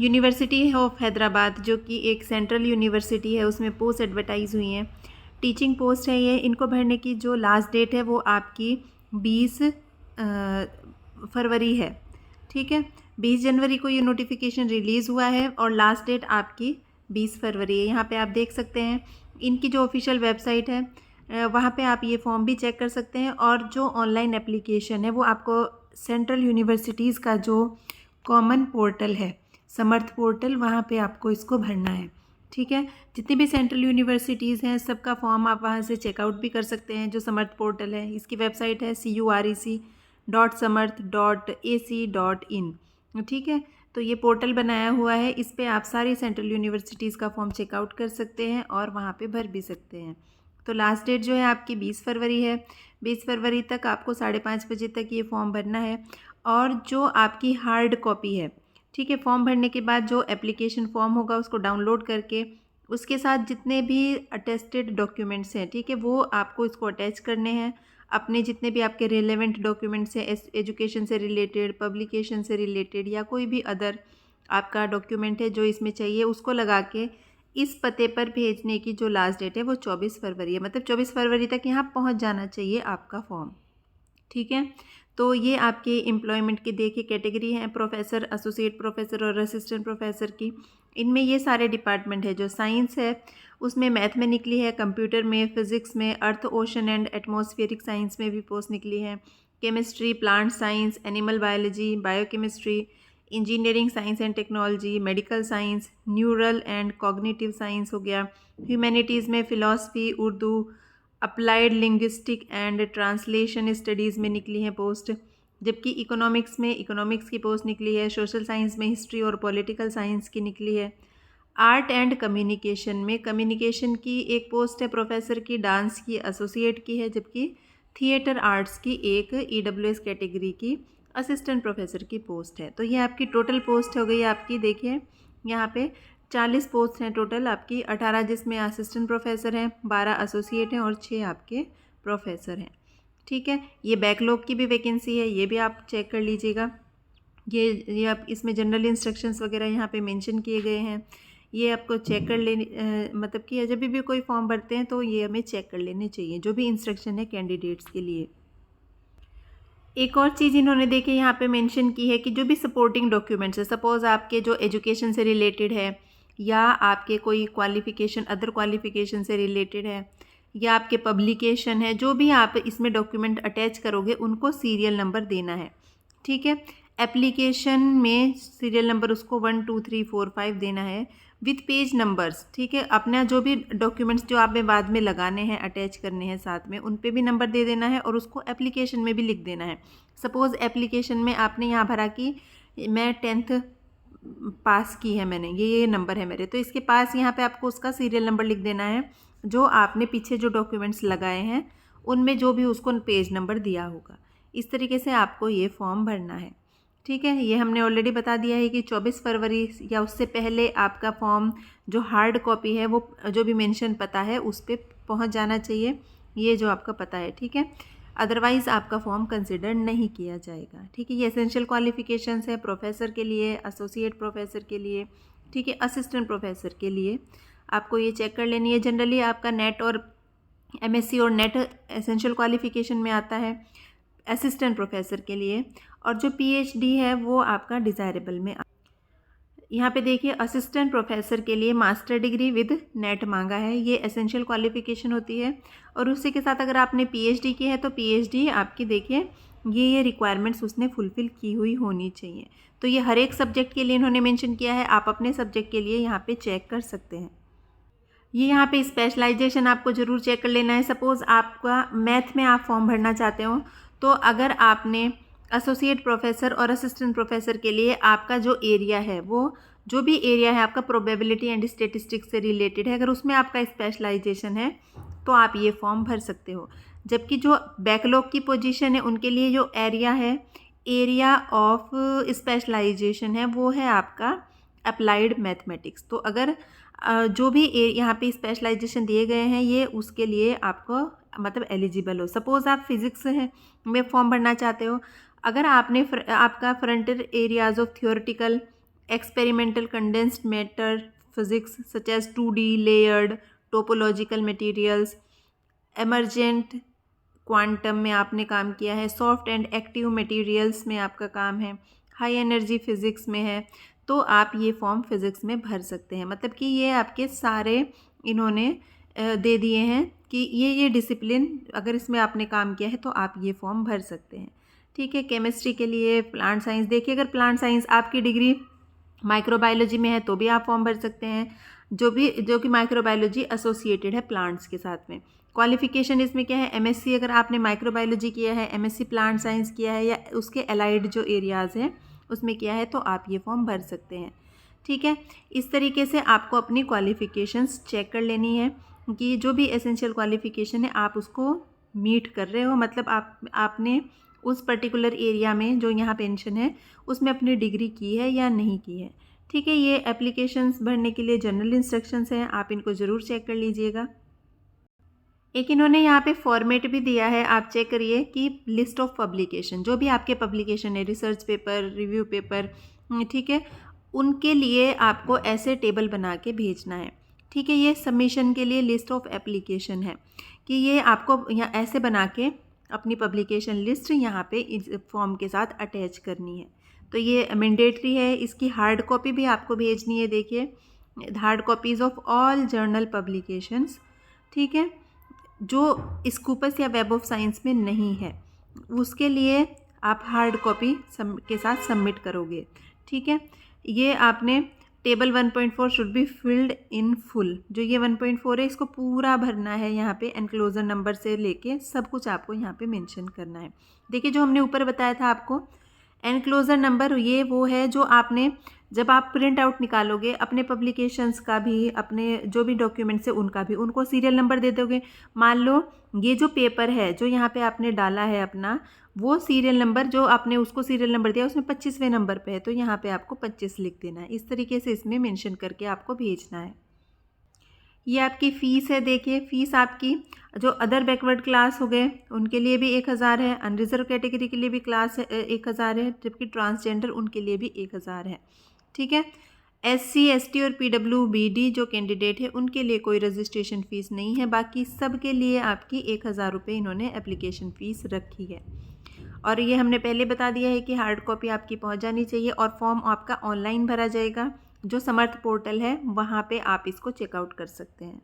University of Hyderabad जो कि एक सेंट्रल यूनिवर्सिटी है, उसमें पोस्ट एडवर्टाइज़ हुई हैं। टीचिंग पोस्ट है ये। इनको भरने की जो लास्ट डेट है वो आपकी 20 फरवरी है। ठीक है, 20 जनवरी को ये नोटिफिकेशन रिलीज़ हुआ है और लास्ट डेट आपकी 20 फरवरी है। यहाँ पे आप देख सकते हैं इनकी जो ऑफिशियल वेबसाइट है, वहाँ पे आप ये फॉर्म भी चेक कर सकते हैं। और जो ऑनलाइन एप्लीकेशन है वो आपको सेंट्रल यूनिवर्सिटीज़ का जो कॉमन पोर्टल है, समर्थ पोर्टल, वहाँ पे आपको इसको भरना है। ठीक है, जितनी भी सेंट्रल यूनिवर्सिटीज़ हैं सबका फॉर्म आप वहाँ से चेकआउट भी कर सकते हैं। जो समर्थ पोर्टल है, इसकी वेबसाइट है curec.samarth.ac.in। ठीक है, तो ये पोर्टल बनाया हुआ है, इस पे आप सारी सेंट्रल यूनिवर्सिटीज़ का फॉर्म चेकआउट कर सकते हैं और वहाँ पे भर भी सकते हैं। तो लास्ट डेट जो है आपकी 20 फरवरी है। 20 फरवरी तक आपको 5:30 बजे तक ये फॉर्म भरना है। और जो आपकी हार्ड कॉपी है, ठीक है, फॉर्म भरने के बाद जो एप्लीकेशन फॉर्म होगा उसको डाउनलोड करके उसके साथ जितने भी अटेस्टेड डॉक्यूमेंट्स हैं, ठीक है, वो आपको इसको अटैच करने हैं। अपने जितने भी आपके रिलेवेंट डॉक्यूमेंट्स हैं, एजुकेशन से रिलेटेड, पब्लिकेशन से रिलेटेड या कोई भी अदर आपका डॉक्यूमेंट है जो इसमें चाहिए, उसको लगा के इस पते पर भेजने की जो लास्ट डेट है वो 24 फरवरी है। मतलब 24 फरवरी तक यहाँ पहुँच जाना चाहिए आपका फॉर्म। ठीक है, तो ये आपके एम्प्लॉयमेंट की देखिए कैटेगरी हैं, प्रोफेसर, एसोसिएट प्रोफेसर और असिस्टेंट प्रोफेसर की। इनमें ये सारे डिपार्टमेंट है। जो साइंस है उसमें मैथ में निकली है, कंप्यूटर में, फिज़िक्स में, अर्थ, ओशन एंड एटमॉस्फेरिक साइंस में भी पोस्ट निकली है, chemistry, plant science, animal biology, biochemistry, engineering science and technology, medical science, neural and cognitive science हो गया। ह्यूमैनिटीज़ में philosophy, Urdu, applied linguistic and translation studies में निकली है पोस्ट। जबकि इकोनॉमिक्स में इकोनॉमिक्स की पोस्ट निकली है। सोशल साइंस में हिस्ट्री और पॉलिटिकल साइंस की निकली है। आर्ट एंड कम्युनिकेशन में कम्युनिकेशन की एक पोस्ट है प्रोफेसर की, डांस की एसोसिएट की है, जबकि थिएटर आर्ट्स की एक ईडब्ल्यूएस कैटेगरी की असिस्टेंट प्रोफेसर की पोस्ट है। तो ये आपकी टोटल पोस्ट हो गई आपकी, देखिए यहाँ पे 40 पोस्ट हैं टोटल आपकी, 18 जिसमें असिस्टेंट प्रोफेसर हैं, 12 एसोसिएट हैं और 6 आपके प्रोफेसर हैं। ठीक है, ये बैकलॉग की भी वैकेंसी है, ये भी आप चेक कर लीजिएगा। ये आप इसमें जनरल इंस्ट्रक्शंस वगैरह यहाँ पे मेंशन किए गए हैं, ये आपको चेक कर लेने मतलब कि जब भी कोई फॉर्म भरते हैं तो ये हमें चेक कर लेने चाहिए, जो भी इंस्ट्रक्शन है कैंडिडेट्स के लिए। एक और चीज़ इन्होंने देखिए यहाँ पे मेंशन की है कि जो भी सपोर्टिंग डॉक्यूमेंट्स है, सपोज़ आपके जो एजुकेशन से रिलेटेड है या आपके कोई क्वालिफ़िकेशन, अदर क्वालिफ़िकेशन से रिलेटेड है या आपके पब्लिकेशन है, जो भी आप इसमें डॉक्यूमेंट अटैच करोगे उनको सीरियल नंबर देना है। ठीक है, एप्लीकेशन में सीरियल नंबर उसको 1 2 3 4 5 देना है विथ पेज नंबर्स। ठीक है, अपना जो भी डॉक्यूमेंट्स जो आपने बाद में लगाने हैं, अटैच करने हैं साथ में, उन पे भी नंबर दे देना है और उसको एप्लीकेशन में भी लिख देना है। सपोज़ एप्लीकेशन में आपने यहाँ भरा कि मैं 10th पास की है मैंने, ये नंबर है मेरे, तो इसके पास यहाँ पे आपको उसका सीरियल नंबर लिख देना है। जो आपने पीछे जो डॉक्यूमेंट्स लगाए हैं उनमें जो भी उसको पेज नंबर दिया होगा, इस तरीके से आपको ये फॉर्म भरना है। ठीक है, ये हमने ऑलरेडी बता दिया है कि 24 फरवरी या उससे पहले आपका फॉर्म जो हार्ड कॉपी है वो जो भी मेंशन पता है उस पर पहुँच जाना चाहिए, ये जो आपका पता है। ठीक है, अदरवाइज़ आपका फॉर्म कंसिडर नहीं किया जाएगा। ठीक है, ये एसेंशियल क्वालिफिकेशंस है प्रोफेसर के लिए, एसोसिएट प्रोफेसर के लिए, ठीक है, असिस्टेंट प्रोफेसर के लिए आपको ये चेक कर लेनी है। जनरली आपका नेट और एमएससी और नेट एसेंशियल क्वालिफिकेशन में आता है असिस्टेंट प्रोफेसर के लिए, और जो पीएचडी है वो आपका डिज़ायरेबल में। यहाँ पे देखिए असिस्टेंट प्रोफेसर के लिए मास्टर डिग्री विद नेट मांगा है, ये एसेंशियल क्वालिफिकेशन होती है। और उसी के साथ अगर आपने पीएचडी की है तो पीएचडी आपकी देखिए ये रिक्वायरमेंट्स उसने फुलफ़िल की हुई होनी चाहिए। तो ये हर एक सब्जेक्ट के लिए इन्होंने मेंशन किया है, आप अपने सब्जेक्ट के लिए यहाँ पे चेक कर सकते हैं। ये यहाँ पे स्पेशलाइजेशन आपको ज़रूर चेक कर लेना है। सपोज़ आपका मैथ में आप फॉर्म भरना चाहते हो, तो अगर आपने एसोसिएट प्रोफेसर और असिस्टेंट प्रोफेसर के लिए आपका जो एरिया है, वो जो भी एरिया है आपका प्रोबेबिलिटी एंड स्टेटिस्टिक्स से रिलेटेड है, अगर उसमें आपका स्पेशलाइजेशन है तो आप ये फॉर्म भर सकते हो। जबकि जो बैकलॉग की पोजीशन है उनके लिए जो एरिया है, एरिया ऑफ स्पेशलाइजेशन है, वो है आपका अप्लाइड मैथमेटिक्स। तो अगर जो भी यहाँ पे स्पेशलाइजेशन दिए गए हैं ये उसके लिए आपको मतलब एलिजिबल हो। सपोज़ आप फिज़िक्स है में फॉर्म भरना चाहते हो, अगर आपने आपका frontier areas of theoretical experimental condensed matter physics such as 2D layered topological materials, emergent quantum में आपने काम किया है, सॉफ्ट एंड एक्टिव मटेरियल्स में आपका काम है, हाई एनर्जी फिज़िक्स में है, तो आप ये फॉर्म फिज़िक्स में भर सकते हैं। मतलब कि ये आपके सारे इन्होंने दे दिए हैं कि ये डिसिप्लिन अगर इसमें आपने काम किया है तो आप ये फॉर्म भर सकते हैं। ठीक है, केमिस्ट्री के लिए प्लांट साइंस, देखिए अगर प्लांट साइंस आपकी डिग्री माइक्रोबायोलॉजी में है तो भी आप फॉर्म भर सकते हैं, जो कि माइक्रोबायोलॉजी एसोसिएटेड है प्लांट्स के साथ में। क्वालिफिकेशन इसमें क्या है, एमएससी अगर आपने माइक्रोबायोलॉजी किया है, एमएससी प्लांट साइंस किया है या उसके एलाइड जो एरियाज़ हैं उसमें किया है तो आप ये फॉर्म भर सकते हैं। ठीक है, इस तरीके से आपको अपनी क्वालिफिकेशंस चेक कर लेनी है कि जो भी एसेंशियल क्वालिफिकेशन है आप उसको मीट कर रहे हो, मतलब आपने उस पर्टिकुलर एरिया में जो यहाँ पेंशन है उसमें अपनी डिग्री की है या नहीं की है। ठीक है, ये एप्लीकेशंस भरने के लिए जनरल इंस्ट्रक्शंस हैं, आप इनको ज़रूर चेक कर लीजिएगा। एक इन्होंने यहाँ पे फॉर्मेट भी दिया है, आप चेक करिए कि लिस्ट ऑफ पब्लिकेशन, जो भी आपके पब्लिकेशन है, रिसर्च पेपर, रिव्यू पेपर, ठीक है, उनके लिए आपको ऐसे टेबल बना के भेजना है। ठीक है, ये सबमिशन के लिए लिस्ट ऑफ एप्लीकेशन है कि ये आपको यहाँ ऐसे बना के अपनी पब्लिकेशन लिस्ट यहाँ पे इस फॉर्म के साथ अटैच करनी है। तो ये मैंडेटरी है, इसकी हार्ड कॉपी भी आपको भेजनी है। देखिए, hard copies of all journal publications, ठीक है, जो स्कूपस या वेब ऑफ साइंस में नहीं है उसके लिए आप हार्ड कॉपी के साथ सबमिट करोगे। ठीक है, ये आपने table 1.4 should be filled in full, जो ये 1.4 है इसको पूरा भरना है। यहाँ पे एनक्लोजर नंबर से लेके सब कुछ आपको यहाँ पे मेंशन करना है। देखिए, जो हमने ऊपर बताया था आपको एनक्लोजर नंबर, ये वो है जो आपने जब आप प्रिंट आउट निकालोगे अपने पब्लिकेशंस का भी, अपने जो भी डॉक्यूमेंट्स है उनका भी, उनको सीरियल नंबर दे दोगे। मान लो ये जो पेपर है जो यहाँ पे आपने डाला है अपना, वो सीरियल नंबर जो आपने उसको सीरियल नंबर दिया उसमें 25वें नंबर पे है, तो यहाँ पे आपको 25 लिख देना है। इस तरीके से इसमें मेंशन करके आपको भेजना है। ये आपकी फ़ीस है। देखिए, फ़ीस आपकी जो अदर बैकवर्ड क्लास हो गए उनके लिए भी 1000 है, अनरिजर्व कैटेगरी के लिए भी क्लास 1000 है, जबकि ट्रांसजेंडर उनके लिए भी 1000 है। ठीक है, SC ST और PWBD जो कैंडिडेट है उनके लिए कोई रजिस्ट्रेशन फ़ीस नहीं है, बाकी सब के लिए आपकी 1000 रुपये इन्होंने एप्लीकेशन फ़ीस रखी है। और ये हमने पहले बता दिया है कि हार्ड कॉपी आपकी पहुंच जानी चाहिए और फॉर्म आपका ऑनलाइन भरा जाएगा। जो समर्थ पोर्टल है वहाँ पे आप इसको चेकआउट कर सकते हैं।